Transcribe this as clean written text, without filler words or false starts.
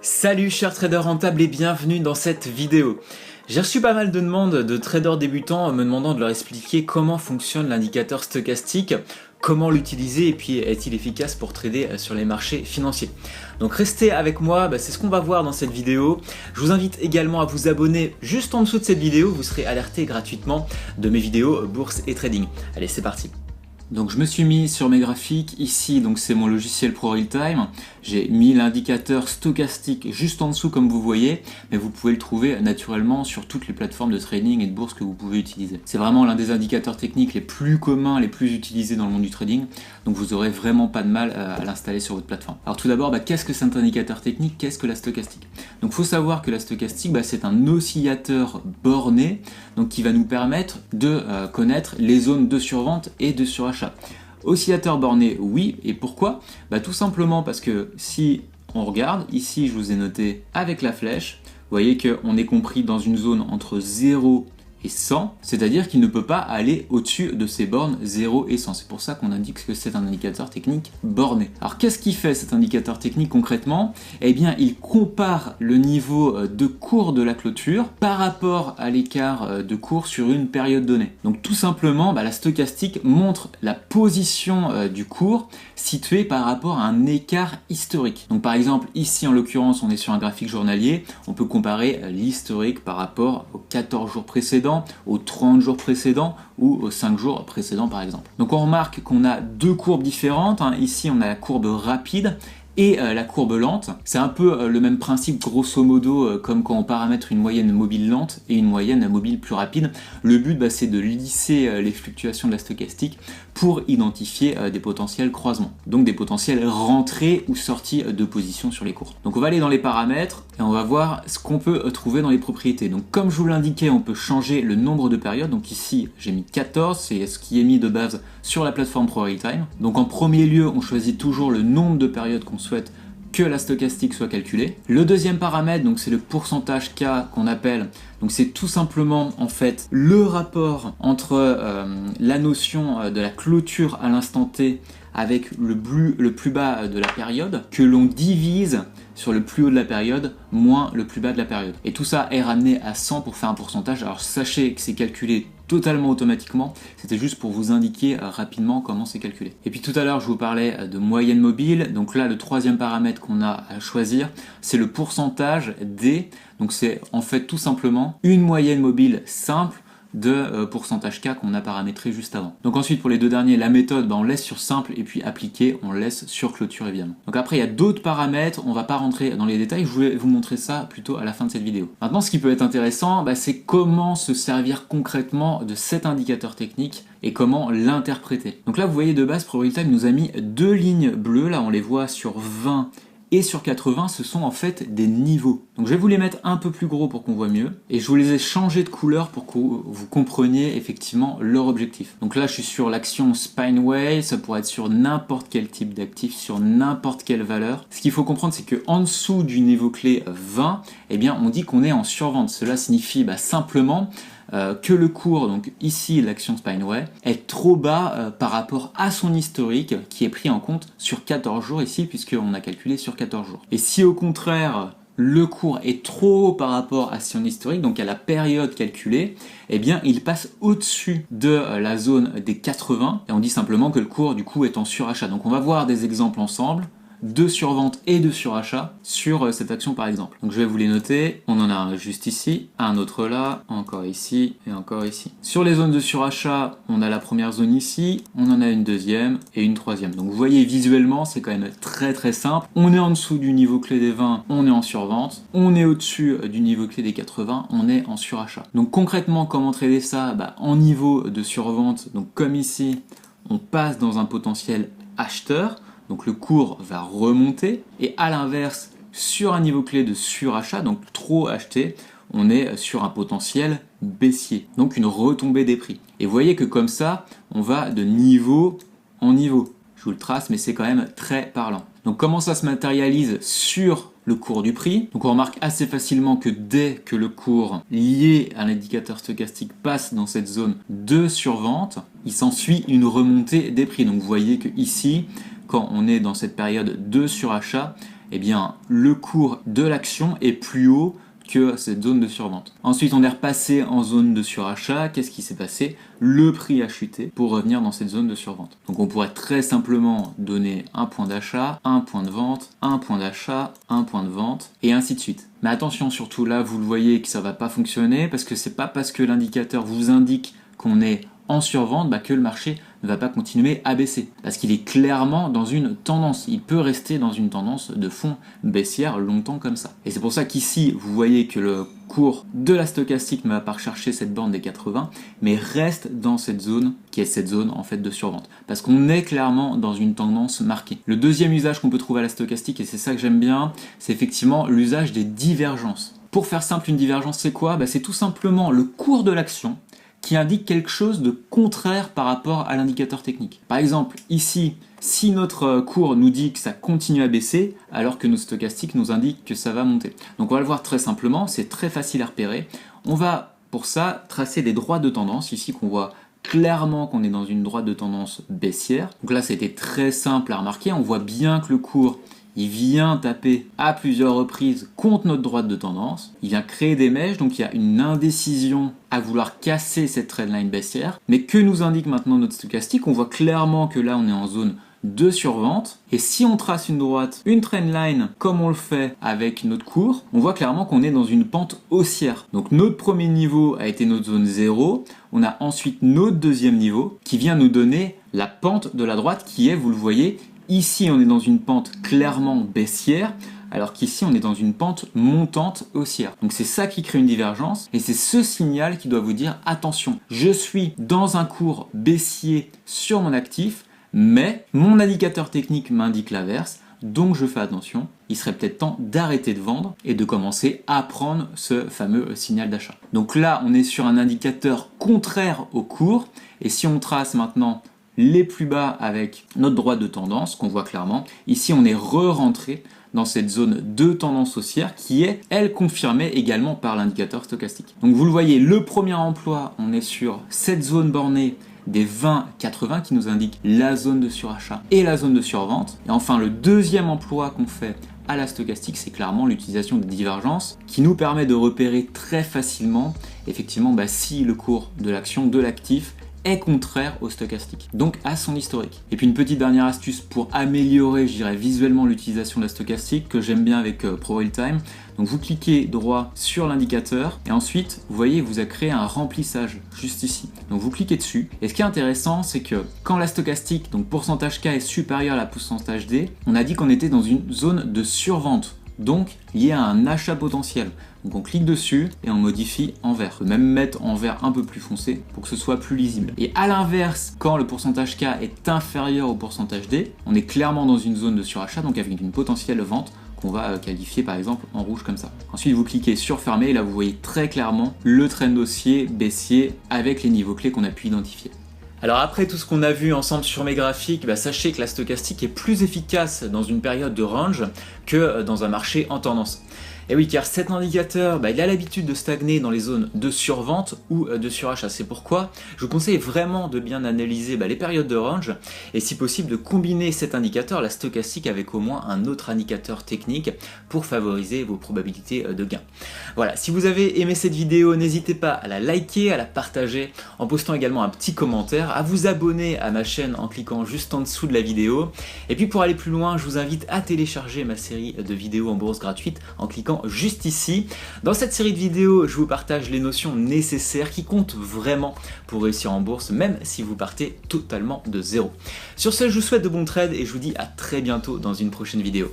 Salut chers traders rentables et bienvenue dans cette vidéo. J'ai reçu pas mal de demandes de traders débutants me demandant de leur expliquer comment fonctionne l'indicateur stochastique, comment l'utiliser et puis est-il efficace pour trader sur les marchés financiers. Donc restez avec moi, c'est ce qu'on va voir dans cette vidéo. Je vous invite également à vous abonner juste en dessous de cette vidéo, vous serez alerté gratuitement de mes vidéos bourse et trading. Allez, c'est parti. Donc je me suis mis sur mes graphiques, ici donc c'est mon logiciel ProRealTime, j'ai mis l'indicateur stochastique juste en dessous comme vous voyez, mais vous pouvez le trouver naturellement sur toutes les plateformes de trading et de bourse que vous pouvez utiliser. C'est vraiment l'un des indicateurs techniques les plus communs, les plus utilisés dans le monde du trading, donc vous aurez vraiment pas de mal à l'installer sur votre plateforme. Alors tout d'abord, qu'est-ce que c'est un indicateur technique, qu'est-ce que la stochastique? Donc il faut savoir que la stochastique, c'est un oscillateur borné, donc qui va nous permettre de connaître les zones de survente et de surachat. Oscillateur borné, oui, et pourquoi? Tout simplement parce que si on regarde, ici je vous ai noté avec la flèche, vous voyez qu'on est compris dans une zone entre 0 et 100, c'est-à-dire qu'il ne peut pas aller au-dessus de ces bornes 0 et 100. C'est pour ça qu'on indique que c'est un indicateur technique borné. Alors qu'est-ce qu'il fait cet indicateur technique concrètement? Eh bien il compare le niveau de cours de la clôture par rapport à l'écart de cours sur une période donnée. Donc tout simplement, la stochastique montre la position du cours située par rapport à un écart historique. Donc par exemple ici en l'occurrence on est sur un graphique journalier, on peut comparer l'historique par rapport aux 14 jours précédents, aux 30 jours précédents ou aux 5 jours précédents par exemple. Donc on remarque qu'on a deux courbes différentes, ici on a la courbe rapide et la courbe lente. C'est un peu le même principe grosso modo comme quand on paramètre une moyenne mobile lente et une moyenne mobile plus rapide. Le but c'est de lisser les fluctuations de la stochastique pour identifier des potentiels croisements, donc des potentiels rentrées ou sorties de position sur les cours. Donc on va aller dans les paramètres et on va voir ce qu'on peut trouver dans les propriétés. Donc comme je vous l'indiquais, on peut changer le nombre de périodes. Donc ici j'ai mis 14, c'est ce qui est mis de base sur la plateforme ProRealTime. Donc en premier lieu on choisit toujours le nombre de périodes qu'on souhaite que la stochastique soit calculée. Le deuxième paramètre, donc c'est le pourcentage K qu'on appelle. Donc c'est tout simplement en fait le rapport entre la notion de la clôture à l'instant T avec le plus bas de la période que l'on divise sur le plus haut de la période moins le plus bas de la période. Et tout ça est ramené à 100 pour faire un pourcentage. Alors sachez que c'est calculé totalement automatiquement, c'était juste pour vous indiquer rapidement comment c'est calculé. Et puis tout à l'heure je vous parlais de moyenne mobile, donc là le troisième paramètre qu'on a à choisir c'est le pourcentage D, donc c'est en fait tout simplement une moyenne mobile simple de pourcentage K qu'on a paramétré juste avant. Donc ensuite pour les deux derniers, la méthode on laisse sur simple et puis appliquer on laisse sur clôture évidemment. Donc après il y a d'autres paramètres, on va pas rentrer dans les détails, je voulais vous montrer ça plutôt à la fin de cette vidéo. Maintenant ce qui peut être intéressant c'est comment se servir concrètement de cet indicateur technique et comment l'interpréter. Donc là vous voyez de base ProRealTime nous a mis deux lignes bleues, là on les voit sur 20 et sur 80, ce sont en fait des niveaux. Donc je vais vous les mettre un peu plus gros pour qu'on voit mieux. Et je vous les ai changés de couleur pour que vous compreniez effectivement leur objectif. Donc là je suis sur l'action Spineway, ça pourrait être sur n'importe quel type d'actif, sur n'importe quelle valeur. Ce qu'il faut comprendre c'est qu'en dessous du niveau clé 20, on dit qu'on est en survente. Cela signifie simplement que le cours, donc ici l'action Spineway, est trop bas par rapport à son historique qui est pris en compte sur 14 jours ici puisqu'on a calculé sur 14 jours. Et si au contraire le cours est trop haut par rapport à son historique, donc à la période calculée, il passe au-dessus de la zone des 80 et on dit simplement que le cours du coup est en surachat. Donc on va voir des exemples ensemble de survente et de surachat sur cette action par exemple. Donc je vais vous les noter, on en a un juste ici, un autre là, encore ici et encore ici. Sur les zones de surachat, on a la première zone ici, on en a une deuxième et une troisième. Donc vous voyez visuellement c'est quand même très très simple. On est en dessous du niveau clé des 20, on est en survente. On est au-dessus du niveau clé des 80, on est en surachat. Donc concrètement comment trader ça? En niveau de survente, donc comme ici, on passe dans un potentiel acheteur. Donc le cours va remonter et à l'inverse, sur un niveau clé de surachat, donc trop acheté, on est sur un potentiel baissier, donc une retombée des prix. Et vous voyez que comme ça, on va de niveau en niveau. Je vous le trace, mais c'est quand même très parlant. Donc comment ça se matérialise sur le cours du prix? Donc on remarque assez facilement que dès que le cours lié à l'indicateur stochastique passe dans cette zone de survente, il s'ensuit une remontée des prix. Donc vous voyez que ici, quand on est dans cette période de surachat, eh bien le cours de l'action est plus haut que cette zone de survente. Ensuite, on est repassé en zone de surachat. Qu'est-ce qui s'est passé? Le prix a chuté pour revenir dans cette zone de survente. Donc on pourrait très simplement donner un point d'achat, un point de vente, un point d'achat, un point de vente, et ainsi de suite. Mais attention, surtout là, vous le voyez que ça va pas fonctionner, parce que c'est pas parce que l'indicateur vous indique qu'on est en survente que le marché ne va pas continuer à baisser. Parce qu'il est clairement dans une tendance. Il peut rester dans une tendance de fond baissière longtemps comme ça. Et c'est pour ça qu'ici, vous voyez que le cours de la stochastique ne va pas rechercher cette borne des 80, mais reste dans cette zone, qui est cette zone en fait de survente. Parce qu'on est clairement dans une tendance marquée. Le deuxième usage qu'on peut trouver à la stochastique, et c'est ça que j'aime bien, c'est effectivement l'usage des divergences. Pour faire simple, une divergence, c'est quoi? C'est tout simplement le cours de l'action qui indique quelque chose de contraire par rapport à l'indicateur technique. Par exemple, ici, si notre cours nous dit que ça continue à baisser, alors que notre stochastique nous indique que ça va monter. Donc on va le voir très simplement, c'est très facile à repérer. On va, pour ça, tracer des droites de tendance, ici qu'on voit clairement qu'on est dans une droite de tendance baissière. Donc là, c'était très simple à remarquer, on voit bien que le cours il vient taper à plusieurs reprises contre notre droite de tendance, il vient créer des mèches, donc il y a une indécision à vouloir casser cette trendline baissière. Mais que nous indique maintenant notre stochastique? On voit clairement que là on est en zone de survente, et si on trace une droite, une trendline comme on le fait avec notre cours, on voit clairement qu'on est dans une pente haussière. Donc notre premier niveau a été notre zone 0, on a ensuite notre deuxième niveau qui vient nous donner la pente de la droite qui est, vous le voyez, ici, on est dans une pente clairement baissière, alors qu'ici, on est dans une pente montante haussière. Donc c'est ça qui crée une divergence, et c'est ce signal qui doit vous dire, attention, je suis dans un cours baissier sur mon actif, mais mon indicateur technique m'indique l'inverse, donc je fais attention. Il serait peut-être temps d'arrêter de vendre et de commencer à prendre ce fameux signal d'achat. Donc là, on est sur un indicateur contraire au cours, et si on trace maintenant les plus bas avec notre droite de tendance, qu'on voit clairement. Ici, on est re-rentré dans cette zone de tendance haussière qui est, elle, confirmée également par l'indicateur stochastique. Donc vous le voyez, le premier emploi, on est sur cette zone bornée des 20-80 qui nous indique la zone de surachat et la zone de survente. Et enfin, le deuxième emploi qu'on fait à la stochastique, c'est clairement l'utilisation de divergences qui nous permet de repérer très facilement, effectivement, si le cours de l'action, de l'actif, est contraire au stochastique, donc à son historique. Et puis une petite dernière astuce pour améliorer, je dirais, visuellement l'utilisation de la stochastique que j'aime bien avec ProRealTime. Donc vous cliquez droit sur l'indicateur et ensuite, vous voyez, vous a créé un remplissage juste ici. Donc vous cliquez dessus. Et ce qui est intéressant, c'est que quand la stochastique, donc pourcentage K, est supérieure à la pourcentage D, on a dit qu'on était dans une zone de survente, donc lié à un achat potentiel. Donc on clique dessus et on modifie en vert. On peut même mettre en vert un peu plus foncé pour que ce soit plus lisible. Et à l'inverse, quand le pourcentage K est inférieur au pourcentage D, on est clairement dans une zone de surachat, donc avec une potentielle vente qu'on va qualifier par exemple en rouge comme ça. Ensuite vous cliquez sur fermer et là vous voyez très clairement le trend haussier, baissier avec les niveaux clés qu'on a pu identifier. Alors après tout ce qu'on a vu ensemble sur mes graphiques, sachez que la stochastique est plus efficace dans une période de range que dans un marché en tendance. Et oui, car cet indicateur, il a l'habitude de stagner dans les zones de survente ou de surachat. C'est pourquoi je vous conseille vraiment de bien analyser les périodes de range et si possible de combiner cet indicateur, la stochastique, avec au moins un autre indicateur technique pour favoriser vos probabilités de gain. Voilà, si vous avez aimé cette vidéo, n'hésitez pas à la liker, à la partager, en postant également un petit commentaire, à vous abonner à ma chaîne en cliquant juste en dessous de la vidéo. Et puis pour aller plus loin, je vous invite à télécharger ma série de vidéos en bourse gratuite en cliquant juste ici. Dans cette série de vidéos, je vous partage les notions nécessaires qui comptent vraiment pour réussir en bourse, même si vous partez totalement de zéro. Sur ce, je vous souhaite de bons trades et je vous dis à très bientôt dans une prochaine vidéo.